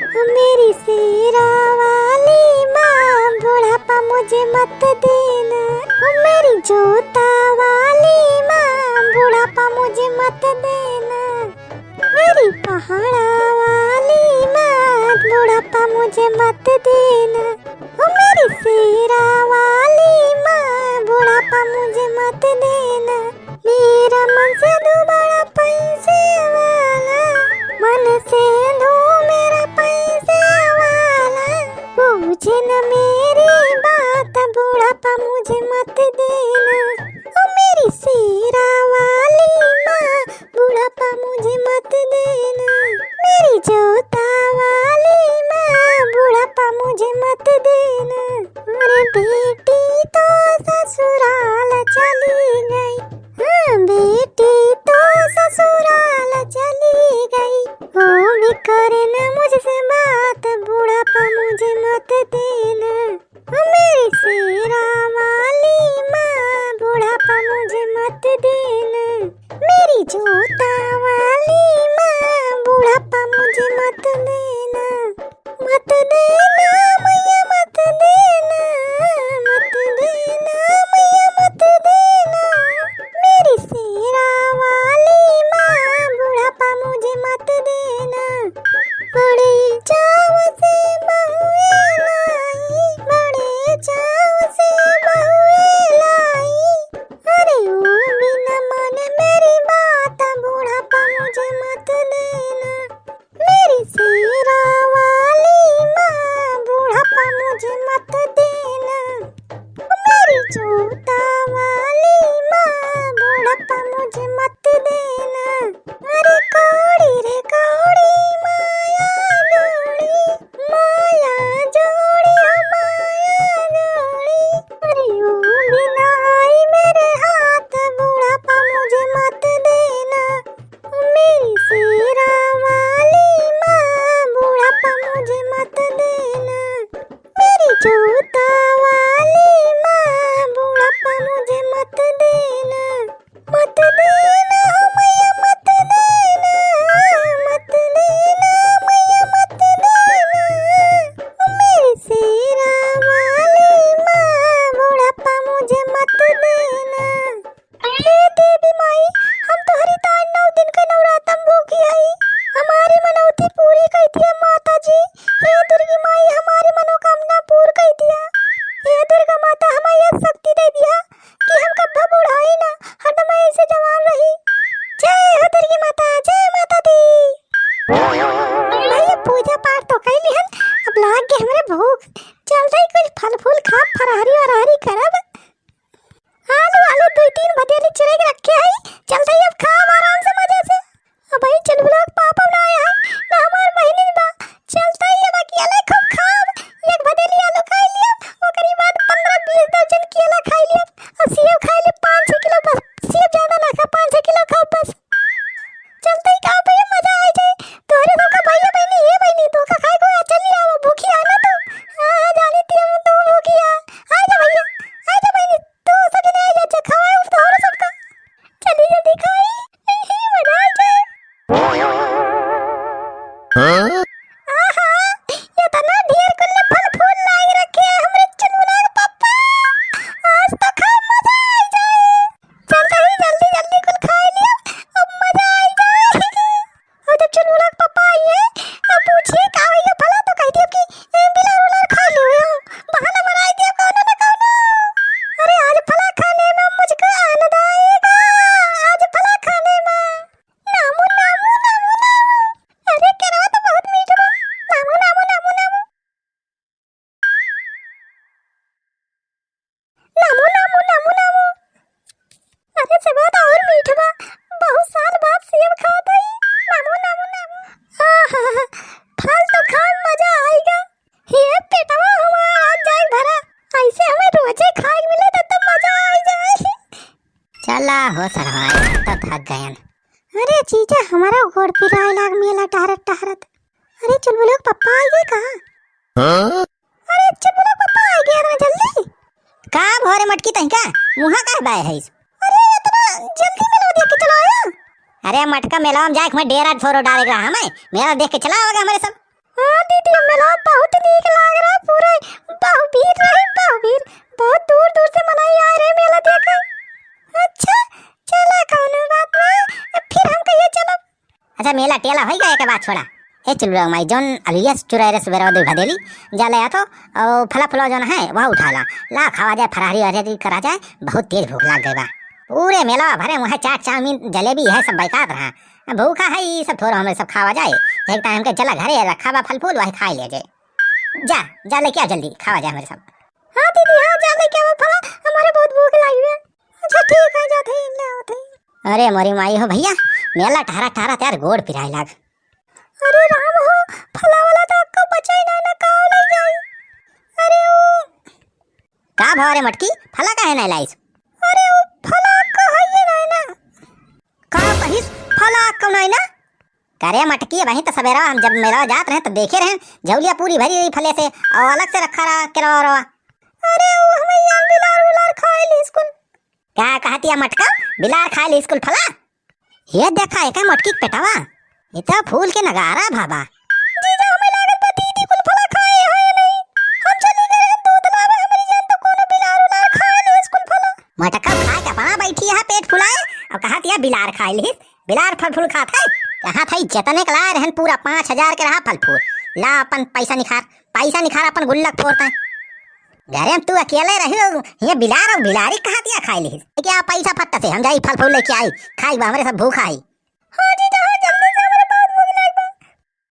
मेरी शेरा वाली माँ बुढ़ापा मुझे मत देना। मेरी जोता वाली माँ बुढ़ापा मुझे मत देना। मेरी पहाड़ा वाली माँ बुढ़ापा मुझे मत देना। मेरी शेरा वाली माँ बुढ़ापा मुझे मत देना। मेरा मन से दो बड़ा पैसे वाला, मन से दो मेरा पैसे वाला, पूछे न मेरी बात बुढ़ापा मुझे मत देना। मेरी शेरा वाली माँ बुढ़ापा मुझे मत देना। मेरी जोता वाली माँ बुढ़ापा मुझे मत देना। अरे बेटी तो ससुराल चली गई, हाँ बेटी तो ससुराल चली गई। वो भी करे न मुझसे बात बुढ़ापा मुझे मत देना। मेरी शेरा वाली माँ बुढ़ापा मुझे मत देना। मेरी जोता वाली माँ बुढ़ापा मुझे मत देना। मत देना मैया मत देना, मत देना मैया मत देना। मेरी शेरा वाली माँ बुढ़ापा मुझे मत देना। बड़े चाव से बहुए लाई, बड़े चाव से बहुए लाई। अरे वो बिना माने मेरी बात बुढ़ापा मुझे मत देना। मेरी शेरा वाली माँ बुढ़ापा मुझे मत देना। मेरी जोता वाली माँ बुढ़ापा मुझे मत देना। अरे कौड़ी रे कौड़ी माया जोड़ी, माया जोड़ी ओ माया जोड़ी। अरे ओ बिना आई मेरे हाथ बुढ़ापा मुझे मत देना। मेरी शेरा वाली माँ बुढ़ापा मुझे मत देना। मेरी जोता वाली माँ बुढ़ापा मुझे मत देना। मत देना मैया मत देना, मत देना मैया मत देना। मेरी शेरा वाली माँ बुढ़ापा मुझे मत देना। हे देवी माई, हम तोहरी तान 9 दिन के नवरातन भूखी आई, हमारी मनौती पूरी कर दिया माता जी। हे दुर्गी माई, हमारी मनोकामना पूर्ण कर दिया। हे दुर्गा माता, हमें यह शक्ति दे दिया कि हम कभी बुढ़ाई ना, हरदम ऐसे जवान रही। जय हो दुर्गी माता, जय माता दी। भैया पूजा पाठ तो कर लिहन, अब लाग गए हमरे भूख। चल रही कुछ फल फूल खा, फरारी वरारी करब। आलू आलू 2-3 भदेली चिरे के रखे आई, चल रही अब खा आराम से मजे से। अब भाई चल ब्लॉग पापा बनाया है ना, हमार महीने बा चलता ही अब अकेले खूब खाब। एक भदेली आलू खा लिया, ओकरी बाद 15-20 दर्जन केला खा लिया, और सेब खा लिया 5-6 किलो, बस सेब ज्यादा ना खा, 5-6 किलो खा बस। चलते ही खाओ भैया, मजा आ जाए। तोरे तो का भैया बहनी ये बहनी तो का खाए को चल लिया, वो भूखी आना तो हां जानी थी हम तो भूखी आ जा भैया, आ जा बहनी तू सब ले आ जा, खवाए तो और सबका चली जल्दी खाई, मजा आ जाए। हाँ? आहा ये तना ढेर कुल्ले फल फूल लाग रखे हैं हमरे चुनमुना के पापा, आज तो खा मजा आ जाए। चलते ही जल्दी जल्दी कुल खा लिया, अब मजा आ जाए। और जब चुनमुना के पापा आए अब पूछिए का भैया फला, तो कह दियो कि बिलार उलार खा लिए हो, बहाना बनाई दिया कौनो न कौनो। अरे आज फला खाने में मुझको आनंद आएगा, आज फला खाने में नामू नामू नामू नामू। अरे केरवा तो बहुत मीठ बा, नामू नामू नामू नामू नामू नामू नामू नामू। अरे से बात और मीठ बा, बहुत साल बाद सेब खात हई, नामू नामू नामू। आहा फल तो खा मजा आएगा, ये पेटवा हमारा आज जाए भरा, ऐसे हमें रोजे खाए मिले तो मजा आ जाए। चला हो सरवाई तो थक गयन। अरे जीजा हमारा घोड़ पिराए लाग मेला टहरत टहरत। अरे चुलबुला के पप्पा आ गए कहाँ? हाँ? अरे चुलबुला के पप्पा आ गए ना जल्दी। का भोरे मटकी तई का मुहा का बाय है? अरे इतना जल्दी मेला देख के चला आया। अरे मटका मेला में जाके मैं डेरा छोरो डालेगा हमें, मेरा देख के चला होगा हमारे सब। हाँ दी मेला टेला हो गया के बाद छोड़ा ए चल रहा माई जोन अलुया चुराए सुबह दे भदेली जा ले तो और फला फला जोन है वह उठा ला खावा जाए फरारी वरारी करा जाए बहुत तेज भूख लग गई बा पूरे मेला भरे वहाँ चाट चाउमीन जलेबी है सब बैकात रहा भूखा है ये सब थोड़ा हमें सब खावा जाए एक टाइम के चला घरे रखा बा फल फूल वही खा ले जाए जा जा ले क्या जल्दी खावा जाए मेरे सब। हाँ दीदी हाँ जा लेके आओ फला, हमारे बहुत भूख लगी है। अच्छा ठीक है जाते हैं ले आते हैं। अरे मोरी माई हो भैया मेला ठहरा ठहरा त्यार गोड़ पिराई लाग। अरे राम हो फला वाला तो आपको बचा ही ना कहाँ ले जाए। अरे वो का भाव रे मटकी फला काहे नहीं लाइस? अरे वो फला को है ये ना का कहिस फला को नहीं ना? करे मटकी वहीं तो सवेरा हम जब मेला जात रहे तो देखे रहे झौलिया पूरी भरी रही फले से और अलग से रखा रहा केरवा। अरे वो हमें यार बिलार उलार खाए ली स्कूल। क्या कहती है मटका बिलार खाए ली स्कूल फला? ये देखा है क्या मटकी पेटावा ये तो फूल के नगारा भाबा। जीजा हमें लागत बा दीदी कुल फला खाए है नहीं। हम चली गए दूध लावे हमारी जान तो कोनो बिलार उलार खाए ली स्कूल फला। मटका खा के अपना बैठी है पेट फुलाए और कहती है बिलार खाए ली। बिलार फल फूल खाता है कहाँ था जतने का लाए रहन पूरा 5,000 के रहा फल फूल ला अपन पैसा निखार अपन गुल्लक फोड़ता है घरे में तू अकेले रही ये बिलार और बिलारी कहा दिया खाई ली क्या पैसा फट्टा से हम जाई फल फूल लेके आई खाई हमारे सब भूख आई।